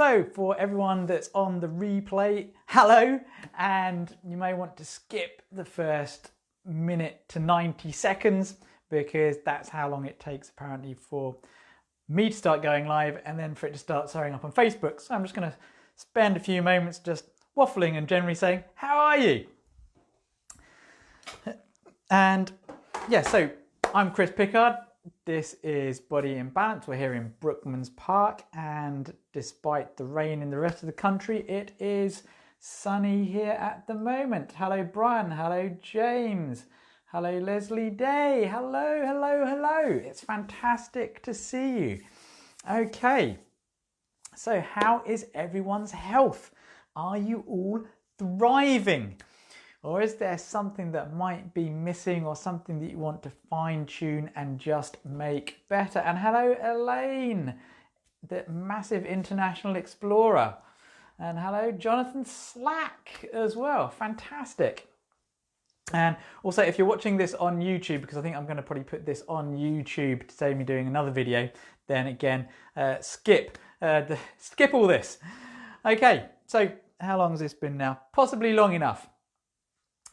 So for everyone that's on the replay, hello, and you may want to skip the first minute to 90 seconds because that's how long it takes apparently for me to start going live and then for it to start showing up on Facebook. So I'm just going to spend a few moments just waffling and generally saying, how are you? And yeah, so I'm Chris Pickard. This is Body in Balance. We're here in Brookman's Park, and despite the rain in the rest of the country, it is sunny here at the moment. Hello Brian, hello James, hello Leslie Day, hello, hello, hello. It's fantastic to see you. Okay, so how is everyone's health? Are you all thriving? Or is there something that might be missing or something that you want to fine tune and just make better? And hello Elaine, the massive international explorer. And hello Jonathan Slack as well, fantastic. And also if you're watching this on YouTube, because I think I'm going to probably put this on YouTube to save me doing another video, then again, skip all this. Okay, so how long has this been now? Possibly long enough.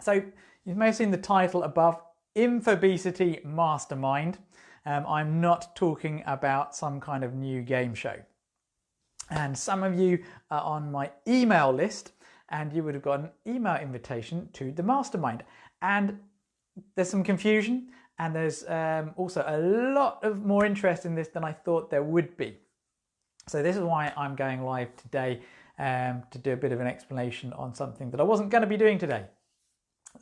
So you may have seen the title above, Infobesity Mastermind. I'm not talking about some kind of new game show. And some of you are on my email list and you would have got an email invitation to the mastermind. And there's some confusion and there's also a lot of more interest in this than I thought there would be. So this is why I'm going live today to do a bit of an explanation on something that I wasn't going to be doing today.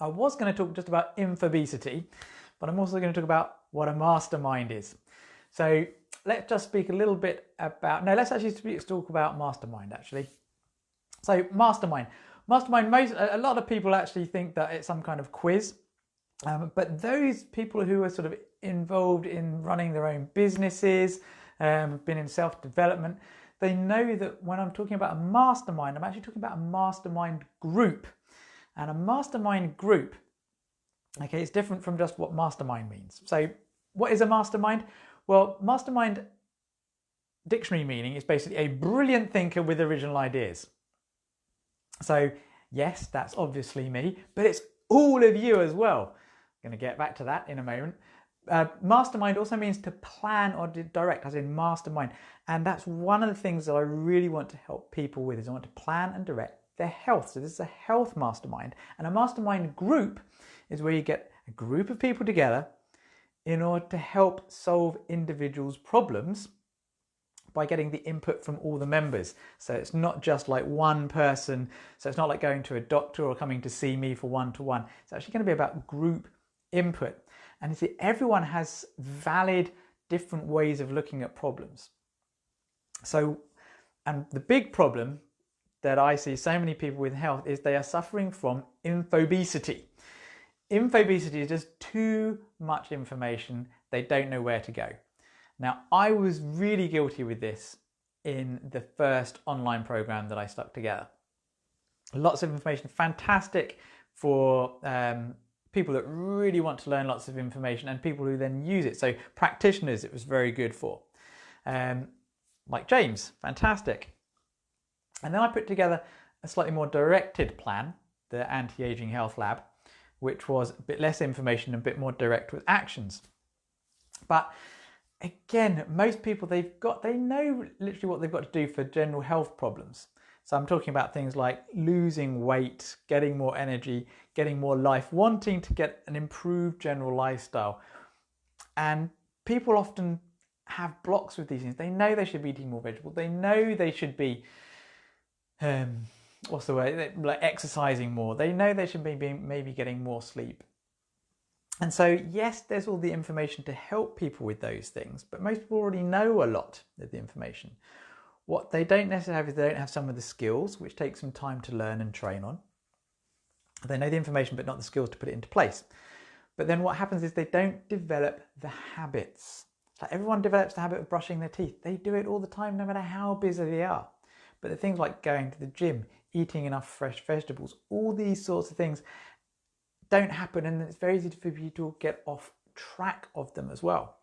I was going to talk just about infobesity, but I'm also going to talk about what a mastermind is. So let's just speak a little bit about, no, let's actually talk about mastermind actually. So mastermind, a lot of people actually think that it's some kind of quiz, but those people who are sort of involved in running their own businesses, been in self-development, they know that when I'm talking about a mastermind, I'm actually talking about a mastermind group. And a mastermind group, okay, it's different from just what mastermind means. So what is a mastermind? Well, mastermind dictionary meaning is basically a brilliant thinker with original ideas. So yes, that's obviously me, but it's all of you as well. I'm going to get back to that in a moment. Mastermind also means to plan or direct, as in mastermind. And that's one of the things that I really want to help people with, is I want to plan and direct their health. So this is a health mastermind, and a mastermind group is where you get a group of people together in order to help solve individuals' problems by getting the input from all the members. So it's not just like one person, so it's not like going to a doctor or coming to see me for one-to-one. It's actually going to be about group input. And you see, everyone has valid different ways of looking at problems. So, and the big problem that I see so many people with health is they are suffering from infobesity. Infobesity is just too much information. They don't know where to go. Now, I was really guilty with this in the first online program that I stuck together. Lots of information, fantastic for people that really want to learn lots of information and people who then use it. So practitioners, it was very good for. Like James, fantastic. And then I put together a slightly more directed plan, the Anti-Aging Health Lab, which was a bit less information and a bit more direct with actions. But again, most people, they know literally what they've got to do for general health problems. So I'm talking about things like losing weight, getting more energy, getting more life, wanting to get an improved general lifestyle. And people often have blocks with these things. They know they should be eating more vegetables. They know they should be what's the word, like exercising more. They know they should be maybe getting more sleep. And so yes, there's all the information to help people with those things, but most people already know a lot of the information. What they don't necessarily have is they don't have some of the skills, which takes some time to learn and train on. They know the information but not the skills to put it into place. But then what happens is they don't develop the habits. Like everyone develops the habit of brushing their teeth. They do it all the time, no matter how busy they are. But the things like going to the gym, eating enough fresh vegetables, all these sorts of things don't happen, and it's very easy for people to get off track of them as well.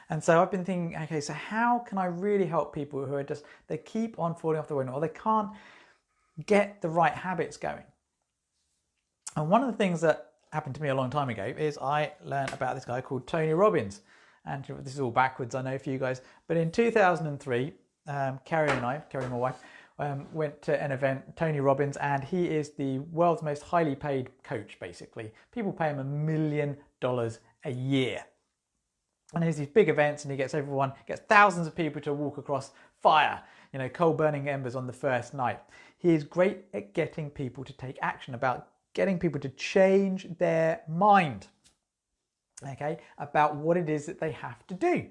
And so I've been thinking, okay, so how can I really help people who are just, they keep on falling off the wagon, or they can't get the right habits going? And one of the things that happened to me a long time ago is I learned about this guy called Tony Robbins. And this is all backwards, I know, for you guys. But in 2003, Carrie, my wife, went to an event, Tony Robbins, and he is the world's most highly paid coach, basically. People pay him $1 million a year. And there's these big events, and he gets thousands of people to walk across fire, coal burning embers on the first night. He is great at getting people to take action, about getting people to change their mind, okay, about what it is that they have to do.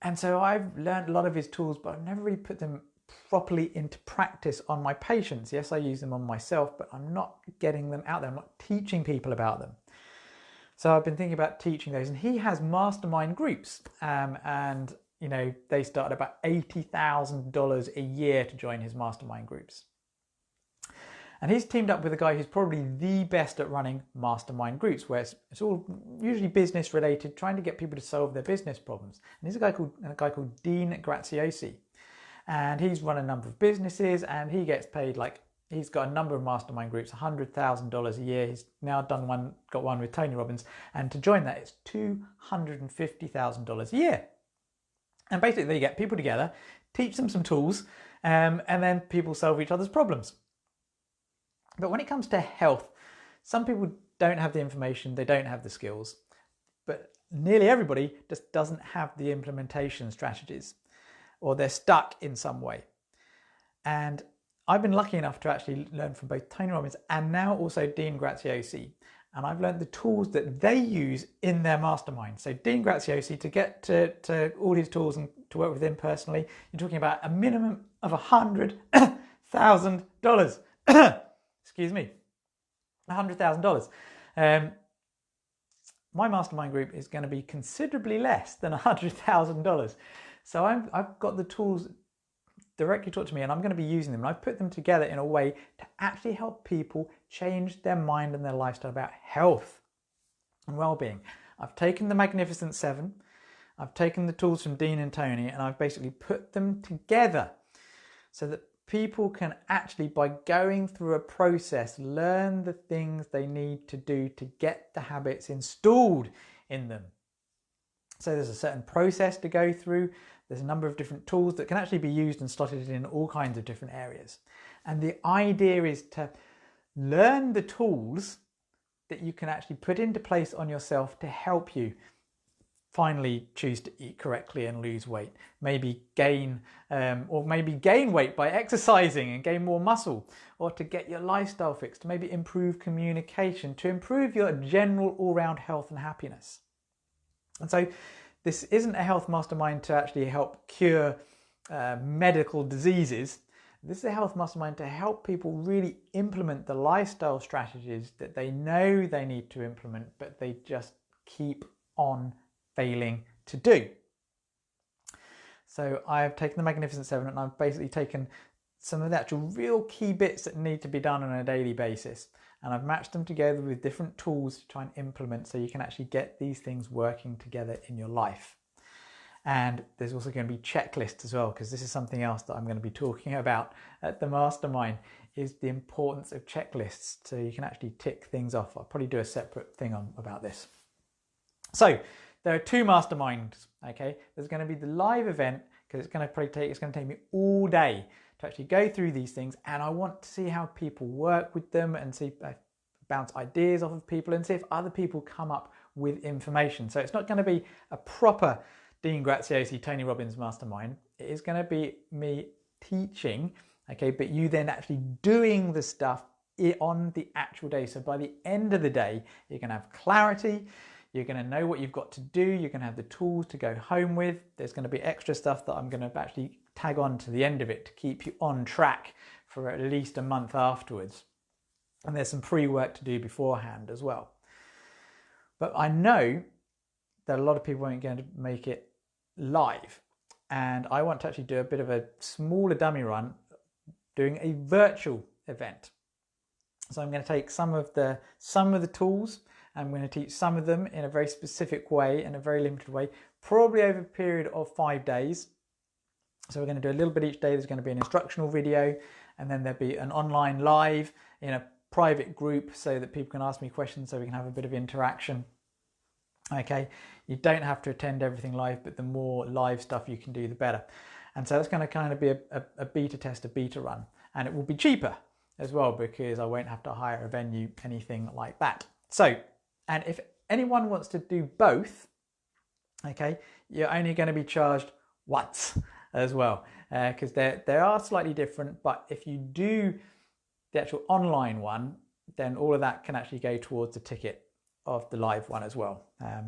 And so I've learned a lot of his tools, but I've never really put them properly into practice on my patients. Yes, I use them on myself, but I'm not getting them out there. I'm not teaching people about them. So I've been thinking about teaching those, and he has mastermind groups, and they start at about $80,000 a year to join his mastermind groups. And he's teamed up with a guy who's probably the best at running mastermind groups, where it's all usually business related, trying to get people to solve their business problems. And he's a guy called Dean Graziosi, and he's run a number of businesses, and he gets paid he's got a number of mastermind groups, $100,000 a year. He's now got one with Tony Robbins, and to join that, it's $250,000 a year. And basically, they get people together, teach them some tools, and then people solve each other's problems. But when it comes to health, some people don't have the information, they don't have the skills, but nearly everybody just doesn't have the implementation strategies, or they're stuck in some way. And I've been lucky enough to actually learn from both Tony Robbins and now also Dean Graziosi. And I've learned the tools that they use in their mastermind. So Dean Graziosi, to get to all his tools and to work with him personally, you're talking about a minimum of $100,000. Excuse me, $100,000. My mastermind group is going to be considerably less than $100,000. So I've got the tools directly taught to me, and I'm going to be using them. And I've put them together in a way to actually help people change their mind and their lifestyle about health and well-being. I've taken the Magnificent Seven, I've taken the tools from Dean and Tony, and I've basically put them together so that people can actually, by going through a process, learn the things they need to do to get the habits installed in them. So there's a certain process to go through. There's a number of different tools that can actually be used and slotted in all kinds of different areas. And the idea is to learn the tools that you can actually put into place on yourself to help you finally choose to eat correctly and lose weight. Maybe gain weight by exercising and gain more muscle, or to get your lifestyle fixed, to maybe improve communication, to improve your general all-round health and happiness. And so this isn't a health mastermind to actually help cure medical diseases. This is a health mastermind to help people really implement the lifestyle strategies that they know they need to implement, but they just keep on failing to do. So I've taken the Magnificent Seven, and I've basically taken some of the actual real key bits that need to be done on a daily basis, and I've matched them together with different tools to try and implement so you can actually get these things working together in your life. And there's also going to be checklists as well, because this is something else that I'm going to be talking about at the mastermind, is the importance of checklists, so you can actually tick things off. I'll probably do a separate thing about this. So there are two masterminds, okay? There's going to be the live event, because it's going to take me all day to actually go through these things, and I want to see how people work with them and see bounce ideas off of people and see if other people come up with information. So it's not going to be a proper Dean Graziosi, Tony Robbins mastermind. It is going to be me teaching, okay, but you then actually doing the stuff on the actual day. So by the end of the day, you're going to have clarity. You're going to know what you've got to do. You're going to have the tools to go home with. There's going to be extra stuff that I'm going to actually tag on to the end of it to keep you on track for at least a month afterwards. And there's some pre-work to do beforehand as well. But I know that a lot of people aren't going to make it live. And I want to actually do a bit of a smaller dummy run doing a virtual event. So I'm going to take some of the tools. I'm going to teach some of them in a very specific way, in a very limited way, probably over a period of 5 days. So we're going to do a little bit each day. There's going to be an instructional video, and then there'll be an online live in a private group so that people can ask me questions, so we can have a bit of interaction. Okay, you don't have to attend everything live, but the more live stuff you can do, the better. And so that's going to kind of be a beta test, a beta run, and it will be cheaper as well because I won't have to hire a venue, anything like that. So, and if anyone wants to do both, okay, you're only going to be charged once as well, because they are slightly different. But if you do the actual online one, then all of that can actually go towards the ticket of the live one as well,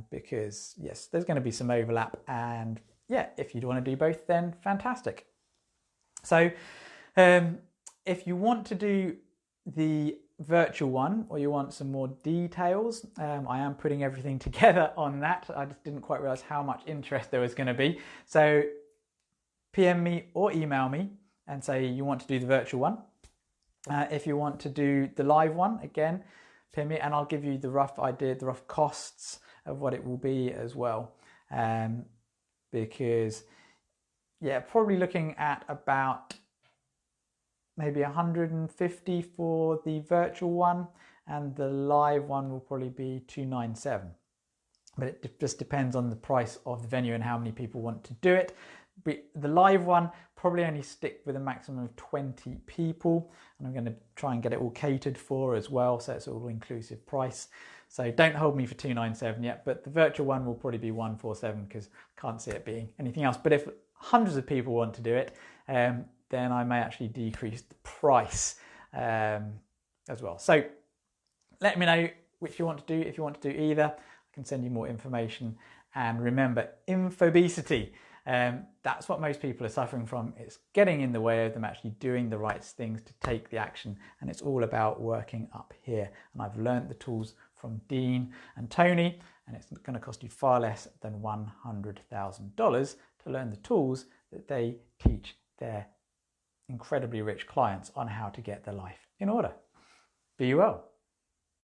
because yes, there's going to be some overlap, and yeah, if you want to do both, then fantastic. So if you want to do the virtual one, or you want some more details, I am putting everything together on that. I just didn't quite realize how much interest there was going to be. So PM me or email me and say you want to do the virtual one. If you want to do the live one, again, PM me and I'll give you the rough idea, the rough costs of what it will be as well. Because yeah, probably looking at about maybe 150 for the virtual one, and the live one will probably be 297. But it just depends on the price of the venue and how many people want to do it. But the live one probably only stick with a maximum of 20 people, and I'm going to try and get it all catered for as well, so it's all inclusive price. So don't hold me for 297 yet, but the virtual one will probably be 147 because I can't see it being anything else. But if hundreds of people want to do it, then I may actually decrease the price as well. So let me know which you want to do. If you want to do either, I can send you more information. And remember, infobesity, that's what most people are suffering from. It's getting in the way of them actually doing the right things to take the action. And it's all about working up here. And I've learned the tools from Dean and Tony, and it's going to cost you far less than $100,000 to learn the tools that they teach their incredibly rich clients on how to get their life in order. Be well.